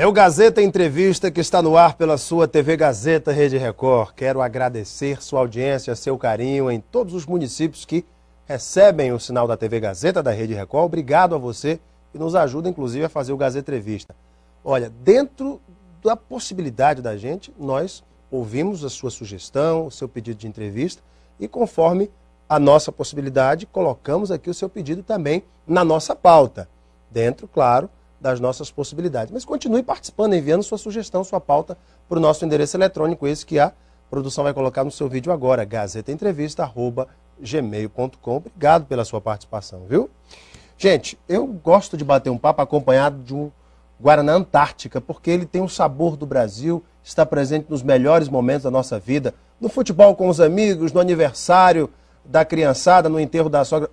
É o Gazeta Entrevista que está no ar pela sua TV Gazeta Rede Record. Quero agradecer sua audiência, seu carinho em todos os municípios que recebem o sinal da TV Gazeta da Rede Record. Obrigado a você que nos ajuda, inclusive, a fazer o Gazeta Entrevista. Olha, dentro da possibilidade da gente, nós ouvimos a sua sugestão, o seu pedido de entrevista e, conforme a nossa possibilidade, colocamos aqui o seu pedido também na nossa pauta. Dentro, claro, das nossas possibilidades. Mas continue participando, enviando sua sugestão, sua pauta para o nosso endereço eletrônico, esse que a produção vai colocar no seu vídeo agora, gazetaentrevista@gmail.com. Obrigado pela sua participação, viu? Gente, eu gosto de bater um papo acompanhado de um Guaraná Antártica, porque ele tem o sabor do Brasil, está presente nos melhores momentos da nossa vida, no futebol com os amigos, no aniversário da criançada, no enterro da sogra,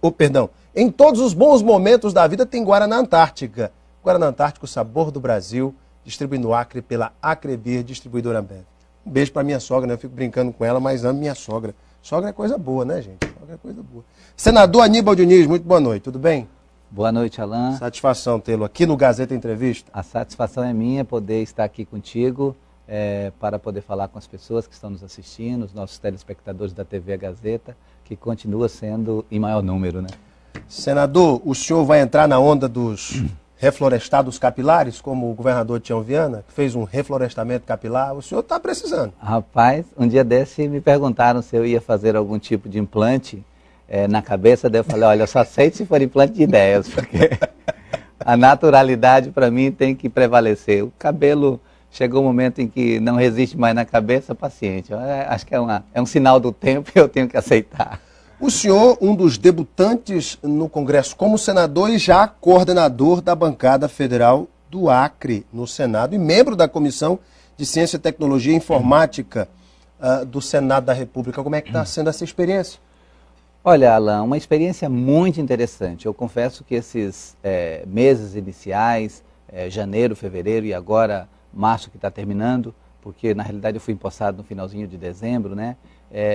em todos os bons momentos da vida tem Guaraná Antártica. Guaraná Antártica, o sabor do Brasil, distribuído no Acre pela Acrebir, distribuidora Ambev. Um beijo para minha sogra, né? Eu fico brincando com ela, mas amo minha sogra. Sogra é coisa boa, né, gente? Sogra é coisa boa. Senador Aníbal Diniz, muito boa noite, tudo bem? Boa noite, Alain. Satisfação tê-lo aqui no Gazeta Entrevista. A satisfação é minha poder estar aqui contigo, para poder falar com as pessoas que estão nos assistindo, os nossos telespectadores da TV Gazeta, que continua sendo em maior número, né? Senador, o senhor vai entrar na onda dos reflorestados capilares, como o governador Tião Viana, que fez um reflorestamento capilar? O senhor está precisando. Rapaz, um dia desse me perguntaram se eu ia fazer algum tipo de implante na cabeça, daí eu falei, olha, eu só aceito se for implante de ideias, porque a naturalidade para mim tem que prevalecer. O cabelo chegou um momento em que não resiste mais na cabeça, paciente. Acho que é um sinal do tempo e eu tenho que aceitar. O senhor, um dos debutantes no Congresso como senador e já coordenador da bancada federal do Acre no Senado e membro da Comissão de Ciência, Tecnologia e Informática do Senado da República. Como é que está sendo essa experiência? Olha, Alain, uma experiência muito interessante. Eu confesso que esses meses iniciais, janeiro, fevereiro e agora março que está terminando, porque na realidade eu fui empossado no finalzinho de dezembro, né?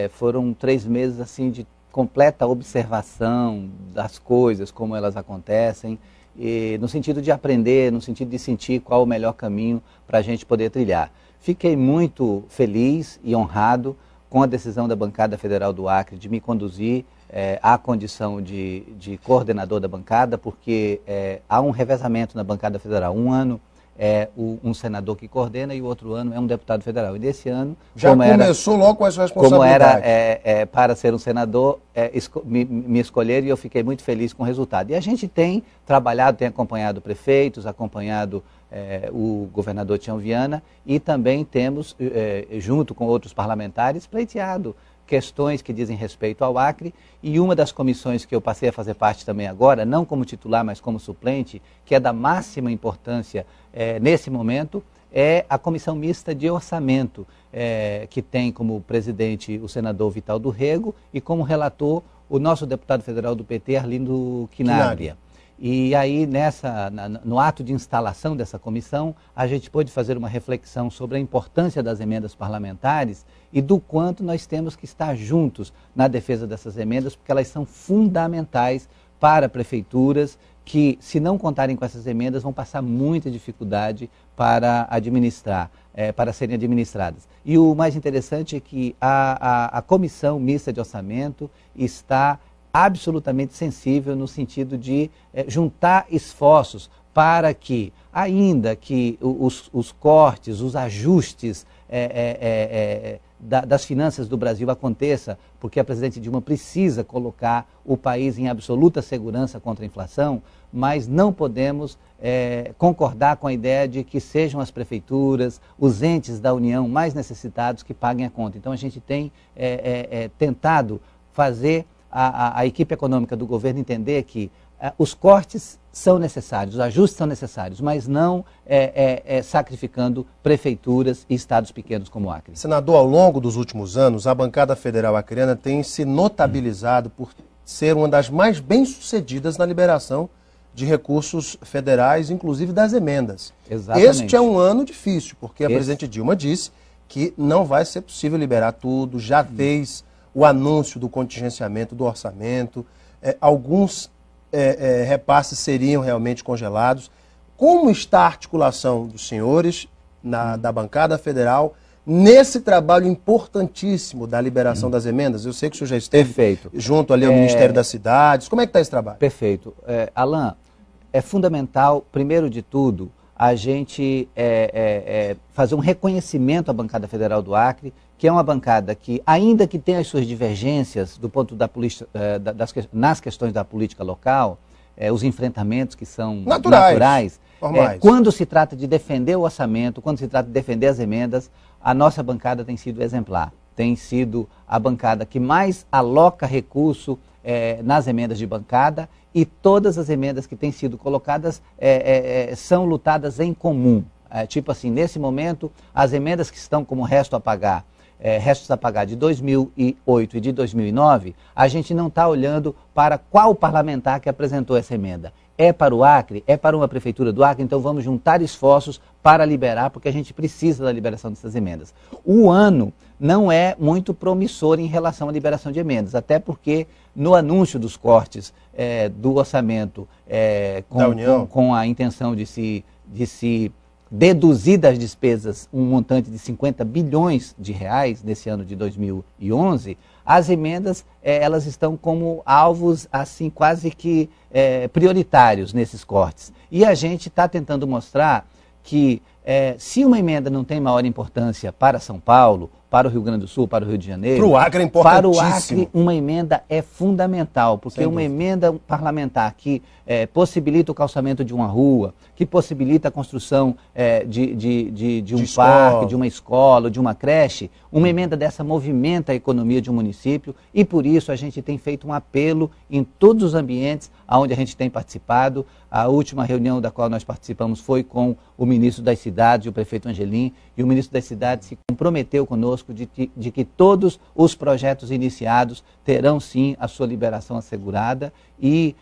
Foram 3 meses assim de completa observação das coisas, como elas acontecem, e no sentido de aprender, no sentido de sentir qual o melhor caminho para a gente poder trilhar. Fiquei muito feliz e honrado com a decisão da bancada federal do Acre de me conduzir à condição de coordenador da bancada, porque há um revezamento na bancada federal. Um ano é um senador que coordena e o outro ano é um deputado federal. E desse ano... Já começou logo com as responsabilidades. Como era para ser um senador, me escolheram e eu fiquei muito feliz com o resultado. E a gente tem trabalhado, tem acompanhado prefeitos, acompanhado o governador Tião Viana e também temos, junto com outros parlamentares, pleiteado questões que dizem respeito ao Acre, e uma das comissões que eu passei a fazer parte também agora, não como titular, mas como suplente, que é da máxima importância nesse momento, é a Comissão Mista de Orçamento, que tem como presidente o senador Vital do Rego e como relator o nosso deputado federal do PT, Arlindo Quinabria. E aí, no ato de instalação dessa comissão, a gente pôde fazer uma reflexão sobre a importância das emendas parlamentares e do quanto nós temos que estar juntos na defesa dessas emendas, porque elas são fundamentais para prefeituras que, se não contarem com essas emendas, vão passar muita dificuldade para administrar, para serem administradas. E o mais interessante é que a Comissão Mista de Orçamento está absolutamente sensível no sentido de juntar esforços para que, ainda que os cortes, os ajustes das finanças do Brasil aconteça, porque a presidente Dilma precisa colocar o país em absoluta segurança contra a inflação, mas não podemos concordar com a ideia de que sejam as prefeituras, os entes da União mais necessitados que paguem a conta. Então a gente tem tentado fazer a equipe econômica do governo entender que os cortes são necessários, os ajustes são necessários, mas não sacrificando prefeituras e estados pequenos como o Acre. Senador, ao longo dos últimos anos, a bancada federal acreana tem se notabilizado por ser uma das mais bem-sucedidas na liberação de recursos federais, inclusive das emendas. Exatamente. Este é um ano difícil, porque a presidente Dilma disse que não vai ser possível liberar tudo, já fez o anúncio do contingenciamento do orçamento, alguns repasses seriam realmente congelados. Como está a articulação dos senhores da bancada federal nesse trabalho importantíssimo da liberação das emendas? Eu sei que o senhor já esteve junto ali ao Ministério das Cidades. Como é que está esse trabalho? Perfeito. Alain, é fundamental, primeiro de tudo, a gente fazer um reconhecimento à bancada federal do Acre, que é uma bancada que, ainda que tenha as suas divergências do ponto da nas questões da política local, os enfrentamentos que são naturais, quando se trata de defender o orçamento, quando se trata de defender as emendas, a nossa bancada tem sido exemplar. Tem sido a bancada que mais aloca recurso nas emendas de bancada, e todas as emendas que têm sido colocadas são lutadas em comum. Tipo assim, nesse momento, as emendas que estão como restos a pagar de 2008 e de 2009, a gente não está olhando para qual parlamentar que apresentou essa emenda. É para o Acre, é para uma prefeitura do Acre, então vamos juntar esforços para liberar, porque a gente precisa da liberação dessas emendas. O ano não é muito promissor em relação à liberação de emendas, até porque no anúncio dos cortes do orçamento com a intenção de se deduzir das despesas um montante de 50 bilhões de reais nesse ano de 2011, as emendas elas estão como alvos assim quase que prioritários nesses cortes. E a gente está tentando mostrar que se uma emenda não tem maior importância para São Paulo, para o Rio Grande do Sul, para o Rio de Janeiro, para o Acre é importantíssimo. Para o Acre, uma emenda é fundamental, porque uma emenda parlamentar que possibilita o calçamento de uma rua, que possibilita a construção de um parque, de uma escola, de uma creche, uma emenda dessa movimenta a economia de um município, e por isso a gente tem feito um apelo em todos os ambientes onde a gente tem participado. A última reunião da qual nós participamos foi com o ministro das Cidades e o prefeito Angelim, e o ministro das Cidades se comprometeu conosco de que todos os projetos iniciados terão sim a sua liberação assegurada, e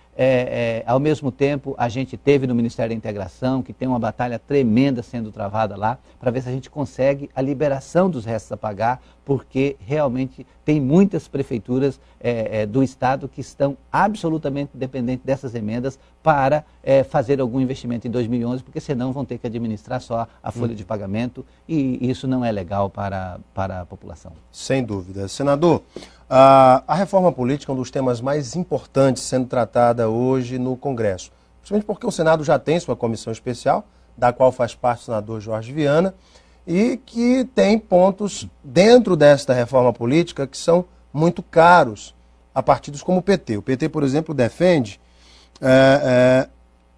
ao mesmo tempo a gente teve no Ministério da Integração, que tem uma batalha tremenda sendo travada lá, para ver se a gente consegue a liberação dos restos a pagar, porque realmente tem muitas prefeituras do estado que estão absolutamente dependentes dessas emendas para fazer algum investimento em 2011, porque senão vão ter que administrar só a folha de pagamento, e isso não é legal para a população. Sem dúvida. Senador, a reforma política é um dos temas mais importantes sendo tratada hoje no Congresso, principalmente porque o Senado já tem sua comissão especial, da qual faz parte o senador Jorge Viana, e que tem pontos dentro desta reforma política que são muito caros a partidos como o PT. O PT, por exemplo, defende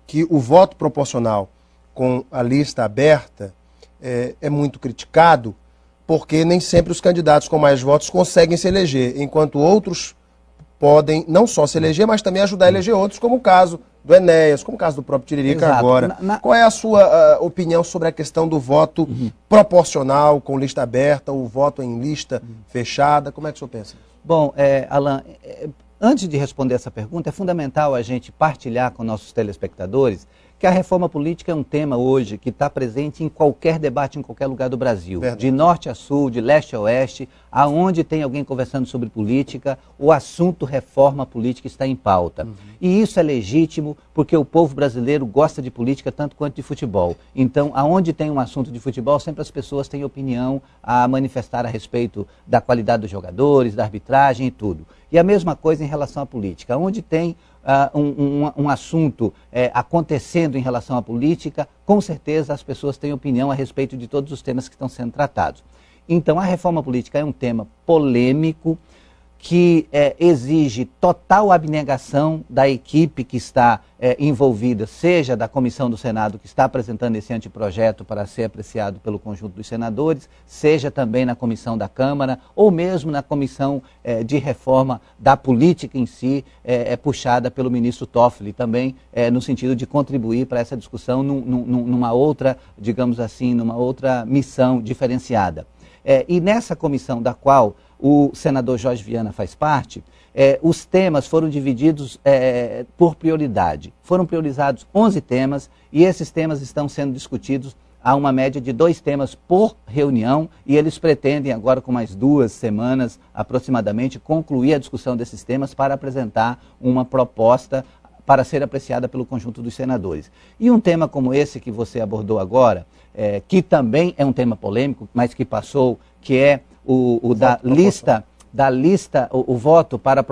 que o voto proporcional com a lista aberta é muito criticado, porque nem sempre os candidatos com mais votos conseguem se eleger, enquanto outros podem não só se eleger, mas também ajudar a eleger outros, como o caso do Enéas, como o caso do próprio Tiririca. Exato. Agora. Qual é a sua opinião sobre a questão do voto proporcional com lista aberta, o voto em lista fechada? Como é que o senhor pensa? Bom, Alain, antes de responder essa pergunta, é fundamental a gente partilhar com nossos telespectadores que a reforma política é um tema hoje que está presente em qualquer debate, em qualquer lugar do Brasil. Verdade. De norte a sul, de leste a oeste, aonde tem alguém conversando sobre política, o assunto reforma política está em pauta. E isso é legítimo porque o povo brasileiro gosta de política tanto quanto de futebol. Então, aonde tem um assunto de futebol, sempre as pessoas têm opinião a manifestar a respeito da qualidade dos jogadores, da arbitragem e tudo. E a mesma coisa em relação à política. Onde tem um assunto acontecendo em relação à política, com certeza as pessoas têm opinião a respeito de todos os temas que estão sendo tratados. Então, a reforma política é um tema polêmico, que exige total abnegação da equipe que está envolvida, seja da comissão do Senado que está apresentando esse anteprojeto para ser apreciado pelo conjunto dos senadores, seja também na comissão da Câmara, ou mesmo na comissão de reforma da política em si, puxada pelo ministro Toffoli também, no sentido de contribuir para essa discussão numa outra, digamos assim, numa outra missão diferenciada. E nessa comissão da qual o senador Jorge Viana faz parte, os temas foram divididos por prioridade. Foram priorizados 11 temas e esses temas estão sendo discutidos a uma média de 2 temas por reunião, e eles pretendem agora, com mais 2 semanas aproximadamente, concluir a discussão desses temas para apresentar uma proposta para ser apreciada pelo conjunto dos senadores. E um tema como esse que você abordou agora, que também é um tema polêmico, mas que passou, que é o voto para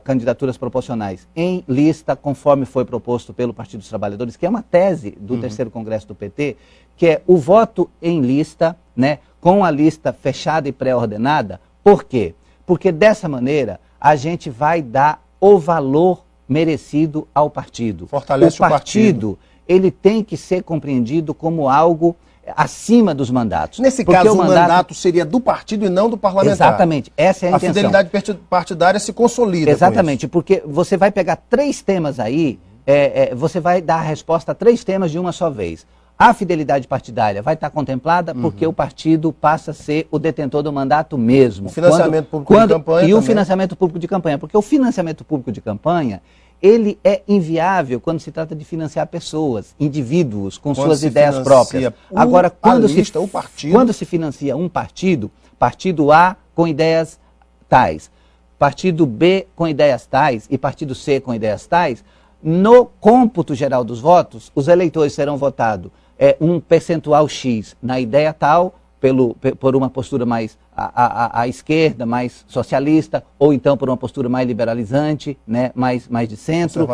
candidaturas proporcionais em lista, conforme foi proposto pelo Partido dos Trabalhadores, que é uma tese do terceiro congresso do PT, que é o voto em lista, né, com a lista fechada e pré-ordenada. Por quê? Porque dessa maneira a gente vai dar o valor merecido ao partido. Fortalece o partido. Ele tem que ser compreendido como algo acima dos mandatos. Nesse caso, o mandato seria do partido e não do parlamentar. Exatamente, essa é a intenção. A fidelidade partidária se consolida. Exatamente, porque você vai pegar 3 temas aí, você vai dar a resposta a 3 temas de uma só vez. A fidelidade partidária vai estar contemplada porque o partido passa a ser o detentor do mandato mesmo. O financiamento público de campanha. E o financiamento público de campanha, porque o financiamento público de campanha, ele é inviável quando se trata de financiar pessoas, indivíduos, com suas ideias próprias. Agora, quando se financia um partido, partido A com ideias tais, partido B com ideias tais e partido C com ideias tais, no cômputo geral dos votos, os eleitores serão votados um percentual X na ideia tal, por uma postura mais à esquerda, mais socialista, ou então por uma postura mais liberalizante, né, mais de centro,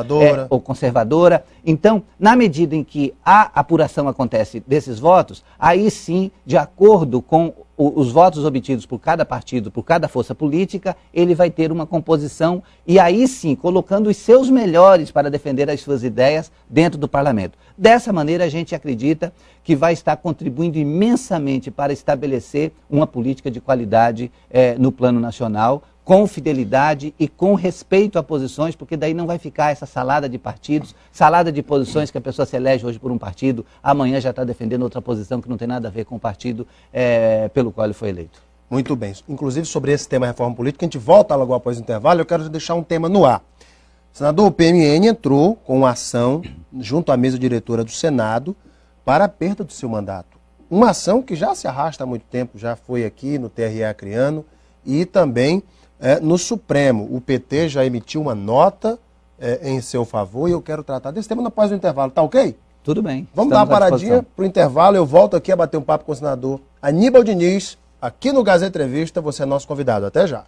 ou conservadora. Então, na medida em que a apuração acontece desses votos, aí sim, de acordo com os votos obtidos por cada partido, por cada força política, ele vai ter uma composição e aí sim, colocando os seus melhores para defender as suas ideias dentro do parlamento. Dessa maneira, a gente acredita que vai estar contribuindo imensamente para estabelecer uma política de qualidade no plano nacional, com fidelidade e com respeito a posições, porque daí não vai ficar essa salada de partidos, salada de posições que a pessoa se elege hoje por um partido, amanhã já está defendendo outra posição que não tem nada a ver com o partido pelo qual ele foi eleito. Muito bem. Inclusive, sobre esse tema reforma política, a gente volta logo após o intervalo, eu quero deixar um tema no ar. Senador, o PMN entrou com uma ação junto à mesa diretora do Senado para a perda do seu mandato. Uma ação que já se arrasta há muito tempo, já foi aqui no TRE Acreano e também no Supremo. O PT já emitiu uma nota em seu favor e eu quero tratar desse tema após o intervalo. Tá ok? Tudo bem. Vamos dar uma paradinha para o intervalo. Eu volto aqui a bater um papo com o senador Aníbal Diniz, aqui no Gazeta Entrevista. Você é nosso convidado. Até já.